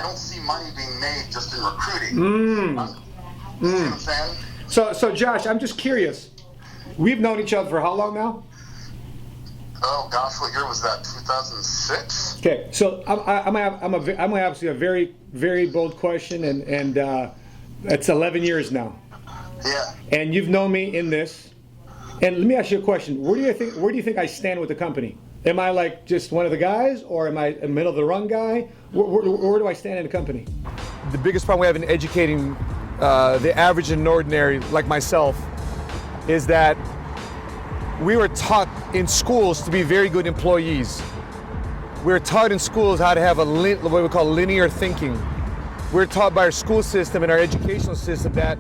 don't see money being made just in recruiting. You see what I'm saying? So Josh, I'm just curious. We've known each other for how long now? Oh gosh, what year was that? 2006. Okay, so I'm gonna ask you a very, very bold question, and it's 11 years now. Yeah. And you've known me in this. And let me ask you a question. Where do you think I stand with the company? Am I like just one of the guys, or am I a middle of the run guy? Where do I stand in the company? The biggest problem we have in educating the average and ordinary like myself is that we were taught in schools to be very good employees. We were taught in schools how to have what we call linear thinking. We're taught by our school system and our educational system that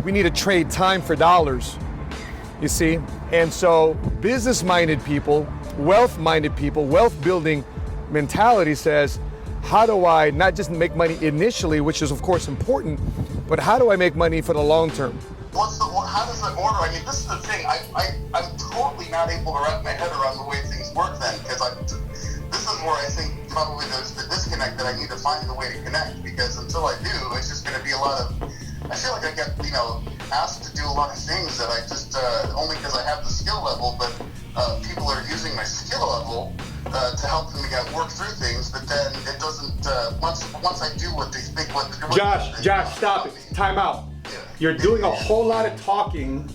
we need to trade time for dollars, you see? And so business-minded people, wealth-minded people, wealth-building mentality says, how do I not just make money initially, which is of course important, but how do I make money for the long term? How does the order? I mean, this is the thing. I'm totally not able to wrap my head around the way things work then, because this is where I think probably there's the disconnect that I need to find a way to connect, because until I do, it's just going to be a lot of, I feel like I get, asked to do a lot of things that I just, only because I have the skill level, but people are using my skill level to help them work through things, but then it doesn't, once I do what they think, Josh, stop it. Time out. You're doing a whole lot of talking.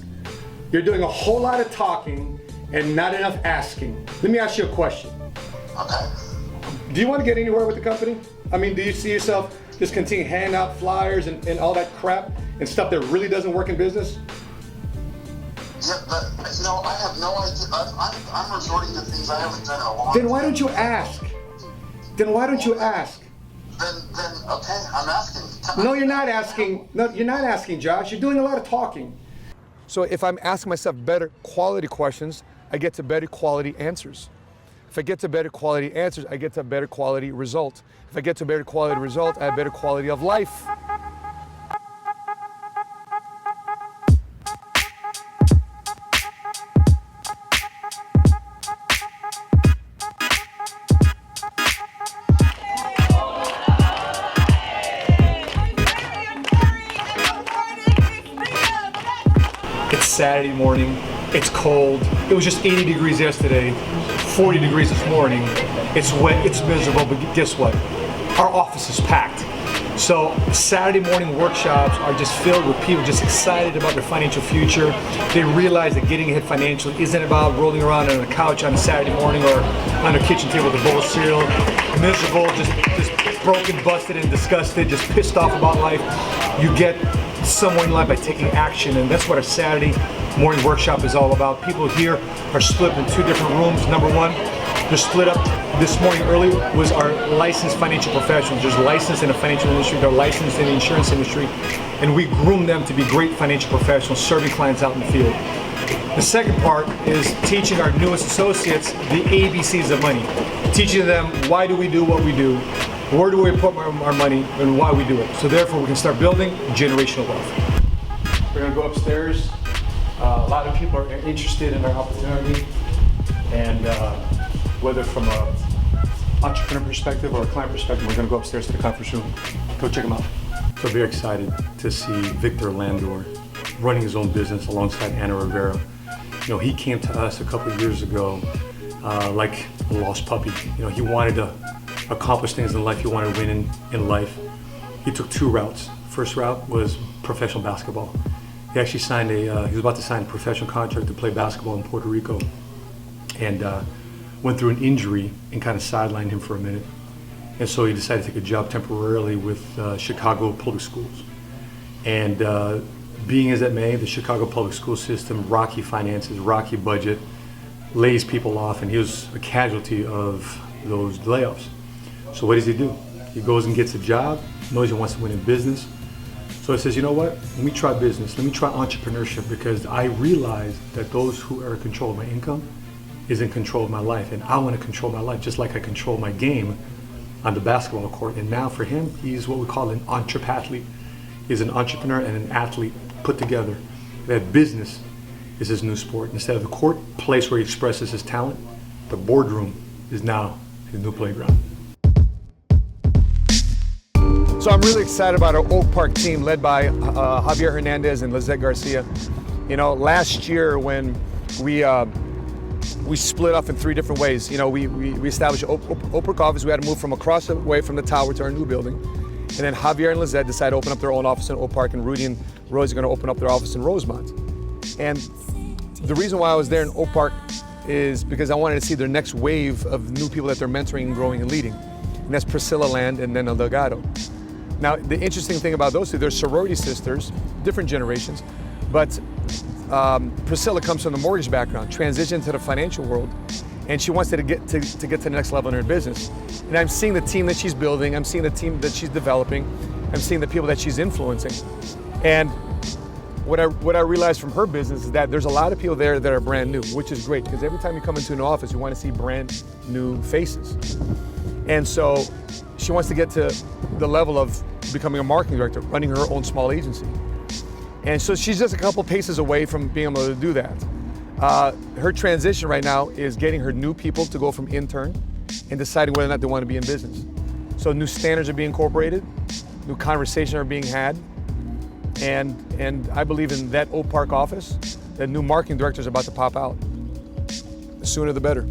You're doing a whole lot of talking and not enough asking. Let me ask you a question. Okay. Do you want to get anywhere with the company? I mean, do you see yourself just continue handing out flyers and all that crap and stuff that really doesn't work in business? Yeah, but, I have no idea. I'm resorting to things I haven't done in a long time. Then why don't you ask? Then okay, I'm asking. No, you're not asking. No, you're not asking, Josh. You're doing a lot of talking. So if I'm asking myself better quality questions, I get to better quality answers. If I get to better quality answers, I get to a better quality result. If I get to a better quality result, I have better quality of life. It's Saturday morning, it's cold. It was just 80 degrees yesterday, 40 degrees this morning. It's wet, it's miserable, but guess what? Our office is packed. So Saturday morning workshops are just filled with people just excited about their financial future. They realize that getting ahead financially isn't about rolling around on a couch on a Saturday morning or on a kitchen table with a bowl of cereal, miserable, just broken, busted, and disgusted, just pissed off about life. You get somewhere in life by taking action, and that's what our Saturday morning workshop is all about. People here are split in two different rooms. Number one, they're split up this morning early was our licensed financial professionals. There's licensed in the financial industry, they're licensed in the insurance industry, and we groom them to be great financial professionals serving clients out in the field. The second part is teaching our newest associates the ABCs of money, teaching them why do we do what we do, where do we put our money, and why we do it. So therefore we can start building generational wealth. We're gonna go upstairs. A lot of people are interested in our opportunity, and whether from an entrepreneur perspective or a client perspective, we're gonna go upstairs to the conference room. Go check them out. So very excited to see Victor Landor running his own business alongside Anna Rivera. He came to us a couple of years ago like a lost puppy. He wanted to accomplish things in life. He wanted to win in life. He took two routes. First route was professional basketball. He actually signed he was about to sign a professional contract to play basketball in Puerto Rico, and went through an injury and kind of sidelined him for a minute. And so he decided to take a job temporarily with Chicago Public Schools. And being as it may, the Chicago Public School system, rocky finances, rocky budget, lays people off, and he was a casualty of those layoffs. So what does he do? He goes and gets a job, knows he wants to win in business. So he says, you know what, let me try business, let me try entrepreneurship, because I realize that those who are in control of my income is in control of my life, and I want to control my life just like I control my game on the basketball court. And now for him, he's what we call an entrepathlete. He's an entrepreneur and an athlete put together. That business is his new sport. Instead of the court, place where he expresses his talent, the boardroom is now his new playground. So I'm really excited about our Oak Park team led by Javier Hernandez and Lizette Garcia. You know, last year when we split off in 3 different ways. You know, we established Oak Park office. We had to move from across the way from the tower to our new building. And then Javier and Lizette decided to open up their own office in Oak Park, and Rudy and Royce are going to open up their office in Rosemont. And the reason why I was there in Oak Park is because I wanted to see their next wave of new people that they're mentoring, growing, and leading. And that's Priscilla Land and Nena Delgado. Now, the interesting thing about those two, they're sorority sisters, different generations, but Priscilla comes from the mortgage background, transitioned to the financial world, and she wants to get to the next level in her business. And I'm seeing the team that she's building, I'm seeing the team that she's developing, I'm seeing the people that she's influencing. And what I realized from her business is that there's a lot of people there that are brand new, which is great, because every time you come into an office, you want to see brand new faces. And so she wants to get to the level of becoming a marketing director, running her own small agency. And so she's just a couple paces away from being able to do that. Her transition right now is getting her new people to go from intern and deciding whether or not they want to be in business. So new standards are being incorporated, new conversations are being had, and I believe in that Oak Park office, that new marketing director is about to pop out. The sooner the better.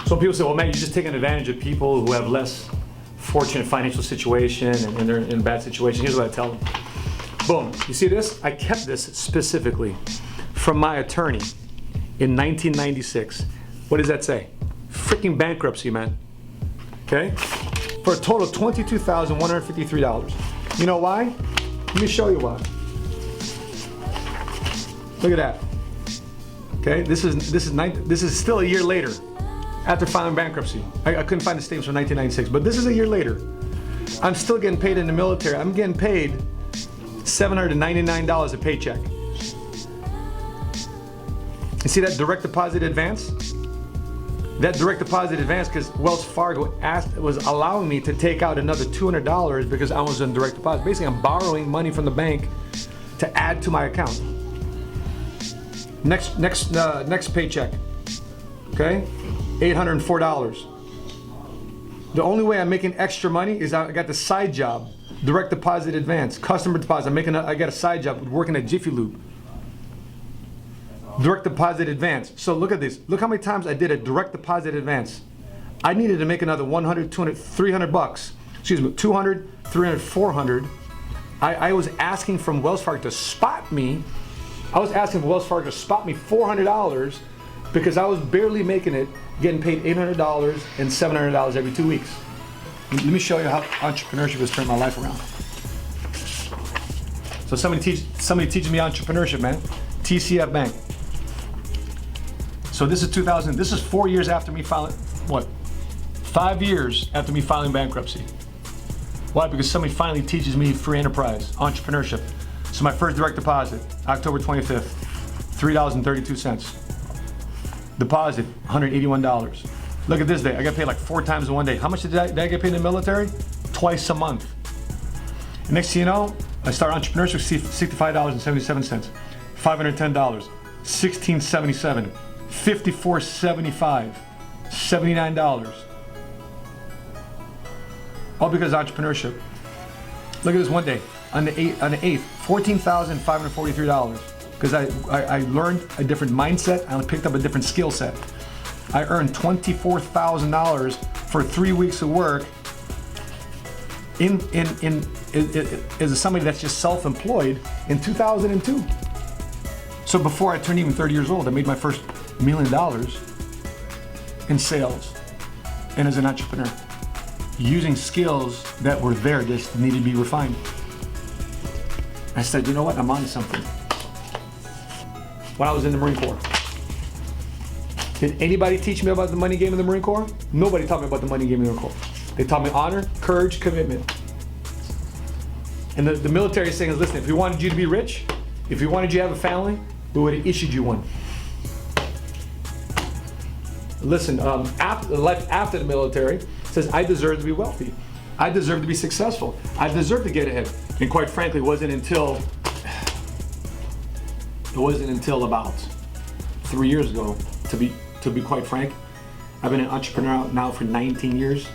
So people say, well, Matt, you're just taking advantage of people who have less fortunate financial situation and they're in a bad situation. Here's what I tell them. Boom, you see this? I kept this specifically from my attorney in 1996. What does that say? Freaking bankruptcy, man. Okay? For a total of $22,153. You know why? Let me show you why. Look at that. Okay, this is still a year later. After filing bankruptcy. I couldn't find the statements from 1996, but this is a year later. I'm still getting paid in the military. I'm getting paid $799 a paycheck. You see that direct deposit advance? That direct deposit advance, because Wells Fargo was allowing me to take out another $200 because I was in direct deposit. Basically, I'm borrowing money from the bank to add to my account. Next paycheck, okay? $804. The only way I'm making extra money is I got the side job, direct deposit advance, customer deposit. I got a side job working at Jiffy Lube. Direct deposit advance. So look at this. Look how many times I did a direct deposit advance. I needed to make another 100, 200, 300 bucks. Excuse me, 200, 300, 400. I was asking from Wells Fargo to spot me. I was asking for Wells Fargo to spot me $400 because I was barely making it, getting paid $800 and $700 every 2 weeks. Let me show you how entrepreneurship has turned my life around. So somebody teaches me entrepreneurship, man. TCF Bank. So this is 2000. This is 4 years after me filing. What? 5 years after me filing bankruptcy. Why? Because somebody finally teaches me free enterprise, entrepreneurship. So my first direct deposit, October 25th, $3.32. Deposit, $181. Look at this day, I got paid like 4 times in one day. How much did I get paid in the military? Twice a month. And next thing you know, I start entrepreneurship, $65.77, $510, $16.77, $54.75, $79. All because of entrepreneurship. Look at this one day, on the 8th, $14,543. Because I learned a different mindset, I picked up a different skill set. I earned $24,000 for 3 weeks of work as somebody that's just self-employed in 2002. So before I turned even 30 years old, I made my first $1 million in sales and as an entrepreneur, using skills that were there, just needed to be refined. I said, you know what, I'm onto something. When I was in the Marine Corps. Did anybody teach me about the money game in the Marine Corps? Nobody taught me about the money game in the Marine Corps. They taught me honor, courage, commitment. And the military is saying, listen, if we wanted you to be rich, if we wanted you to have a family, we would have issued you one. Listen, life after the military says, I deserve to be wealthy. I deserve to be successful. I deserve to get ahead. And quite frankly, it wasn't until about 3 years ago, to be quite frank. I've been an entrepreneur now for 19 years,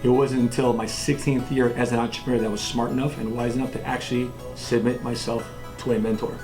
It wasn't until my 16th year as an entrepreneur that I was smart enough and wise enough to actually submit myself to a mentor.